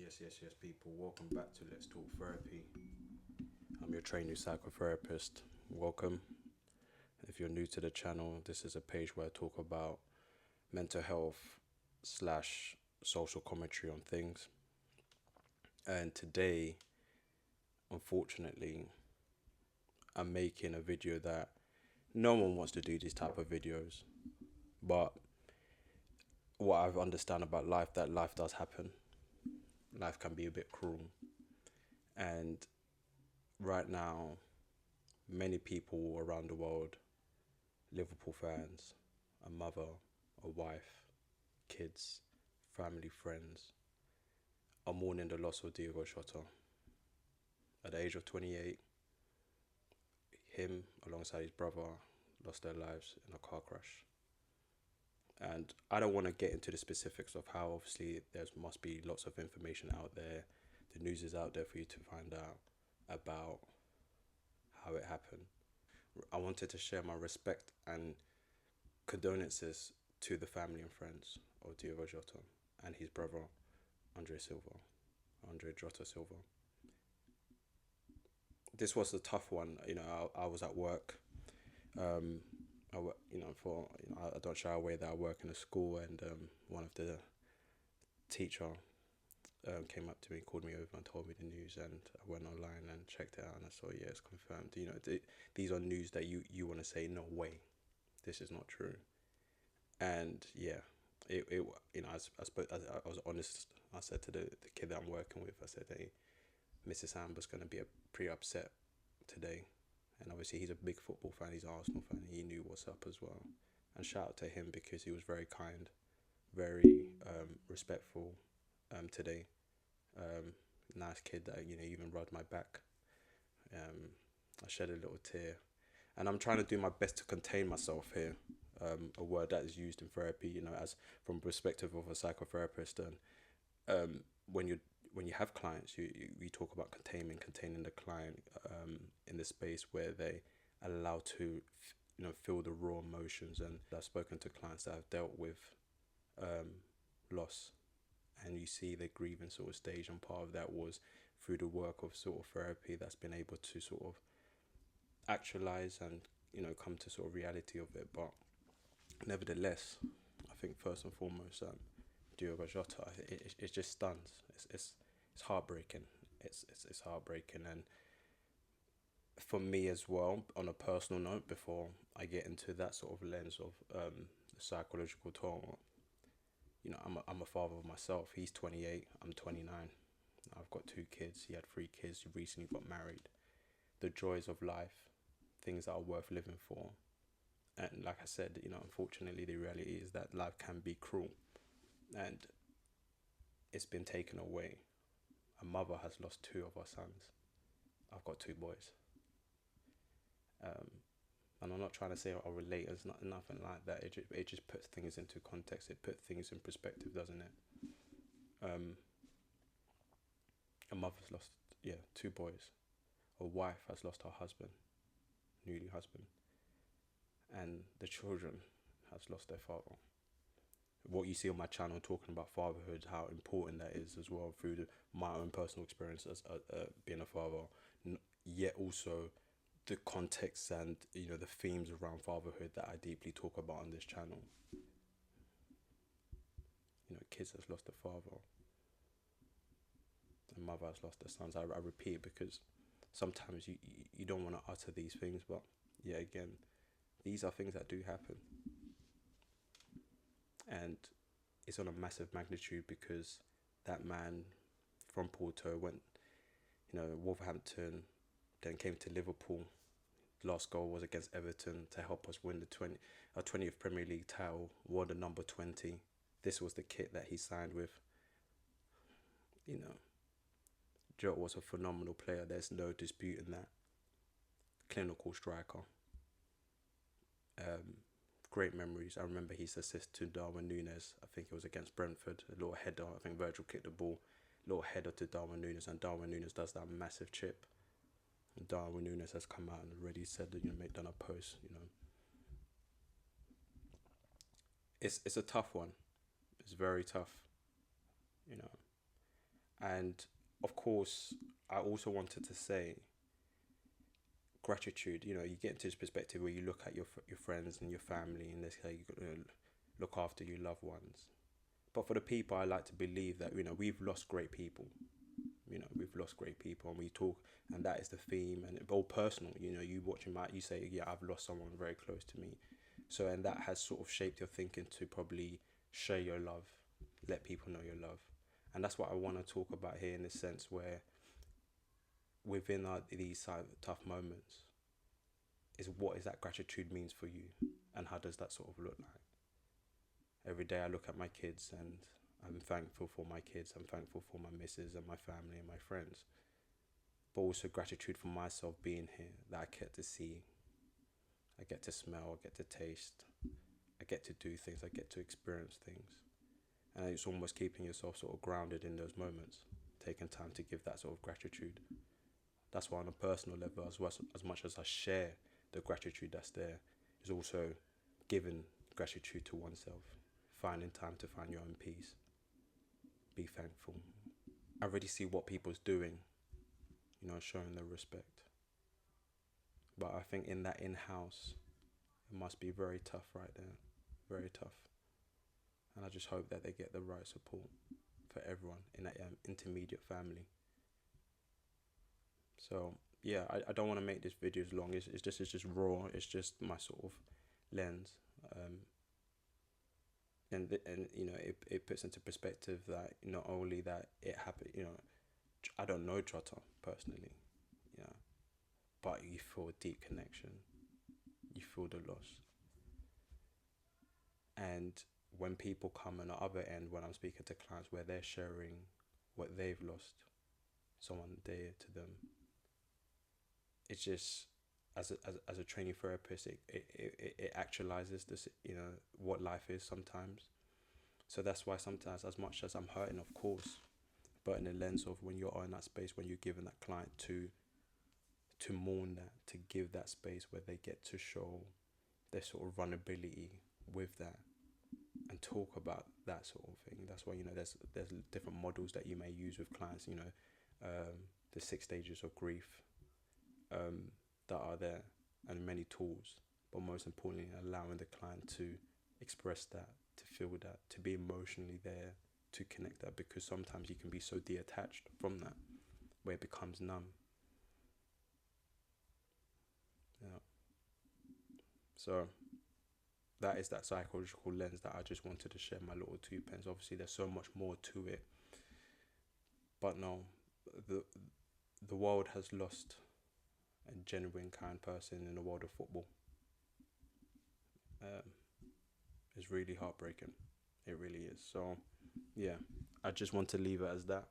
Yes, people. Welcome back to Let's Talk Therapy. I'm your trainee psychotherapist. Welcome. If you're new to the channel, this is a page where I talk about mental health slash social commentary on things. And today, unfortunately, I'm making a video that no one wants to do these type of videos. But what I've understand about life, that life does happen. Life can be a bit cruel. And right now, many people around the world, Liverpool fans, a mother, a wife, kids, family, friends, are mourning the loss of Diogo Jota. At the age of 28, him alongside his brother lost their lives in a car crash. And I don't want to get into the specifics of how obviously there must be lots of information out there. The news is out there for you to find out about how it happened. I wanted to share my respect and condolences to the family and friends of Diogo Jota and his brother Andre Jota Silva. This was a tough one. I was at work. I work, I don't shy away that I work in a school, and one of the teacher came up to me, called me over, and told me the news. And I went online and checked it out, and I saw, yeah, it's confirmed. These are news that you want to say, no way, this is not true. And yeah, I was honest. I said to the kid that I'm working with, I said, hey, Mrs. Amber's going to be pretty upset today. And obviously he's a big football fan, he's an Arsenal fan, he knew what's up as well. And shout out to him because he was very kind, very respectful today. Nice kid that, even rubbed my back. I shed a little tear. And I'm trying to do my best to contain myself here. A word that is used in therapy, as from perspective of a psychotherapist. And when you have clients, you talk about containing the client in the space where they are allowed to, feel the raw emotions. And I've spoken to clients that have dealt with loss, and you see the grieving sort of stage, and part of that was through the work of sort of therapy that's been able to sort of actualize and come to sort of reality of it. But nevertheless, I think first and foremost, Diogo Jota, it just stuns. It's heartbreaking. It's heartbreaking. And for me as well, on a personal note, before I get into that sort of lens of the psychological toll, I'm a father of myself. He's 28, I'm 29. I've got 2 kids. He had 3 kids. He recently got married. The joys of life, things that are worth living for. And like I said, unfortunately, the reality is that life can be cruel, and it's been taken away. A mother has lost 2 of her sons. I've got 2 boys. And I'm not trying to say I'll relate. It's not nothing like that. It just puts things into context. It puts things in perspective, doesn't it? A mother's lost 2 boys. A wife has lost her husband, newly husband, and the children has lost their father. What you see on my channel talking about fatherhood, how important that is as well, through my own personal experience as being a father, yet also the context and the themes around fatherhood that I deeply talk about on this channel. Kids has lost a father, and mother has lost their sons. I repeat, because sometimes you don't want to utter these things, but yeah, again, these are things that do happen. And it's on a massive magnitude because that man from Porto went, Wolverhampton, then came to Liverpool. Last goal was against Everton to help us win our 20th Premier League title, wore the number 20. This was the kit that he signed with. Jota was a phenomenal player. There's no disputing that. Clinical striker. Great memories. I remember his assist to Darwin Núñez. I think it was against Brentford. A little header. I think Virgil kicked the ball. Little header to Darwin Núñez, and Darwin Núñez does that massive chip. And Darwin Núñez has come out and already said that done a post. It's a tough one. It's very tough. And of course, I also wanted to say gratitude. You know, you get into this perspective where you look at your friends and your family, and they say you got to look after your loved ones. But for the people, I like to believe that, you know, we've lost great people. You know, we've lost great people, and we talk, and that is the theme, and all personal. You know, you watching my, you say, yeah, I've lost someone very close to me. So, and that has sort of shaped your thinking to probably share your love, let people know your love. And that's what I want to talk about here, in the sense where within these tough moments, is what is that gratitude means for you, and how does that sort of look like? Every day I look at my kids, and I'm thankful for my kids, I'm thankful for my missus and my family and my friends, but also gratitude for myself being here, that I get to see, I get to smell, I get to taste, I get to do things, I get to experience things. And it's almost keeping yourself sort of grounded in those moments, taking time to give that sort of gratitude. That's why on a personal level, as much as I share the gratitude that's there, is also giving gratitude to oneself, finding time to find your own peace, be thankful. I already see what people's doing, you know, showing their respect. But I think in that in-house, it must be very tough right there, very tough. And I just hope that they get the right support for everyone in that intermediate family. So yeah, I don't want to make this video as long. It's just raw. It's just my sort of lens. And you know, it puts into perspective that not only that it happened, you know, I don't know Jota personally, yeah, but you feel a deep connection, you feel the loss. And when people come on the other end, when I'm speaking to clients where they're sharing what they've lost, someone dear to them, it's just, as a training therapist, it actualizes this, you know, what life is sometimes. So that's why sometimes, as much as I'm hurting, of course, but in the lens of when you're in that space, when you're giving that client to mourn that, to give that space where they get to show their sort of vulnerability with that, and talk about that sort of thing. That's why, you know, there's different models that you may use with clients. You know, the 6 stages of grief, that are there, and many tools. But most importantly, allowing the client to express that, to feel that, to be emotionally there, to connect that, because sometimes you can be so detached from that, where it becomes numb. Yeah. So that is that psychological lens that I just wanted to share my little 2 pence. Obviously, there's so much more to it, but no, the the world has lost a genuine kind person in the world of football. Um, it's really heartbreaking. It really is. So, yeah, I just want to leave it as that.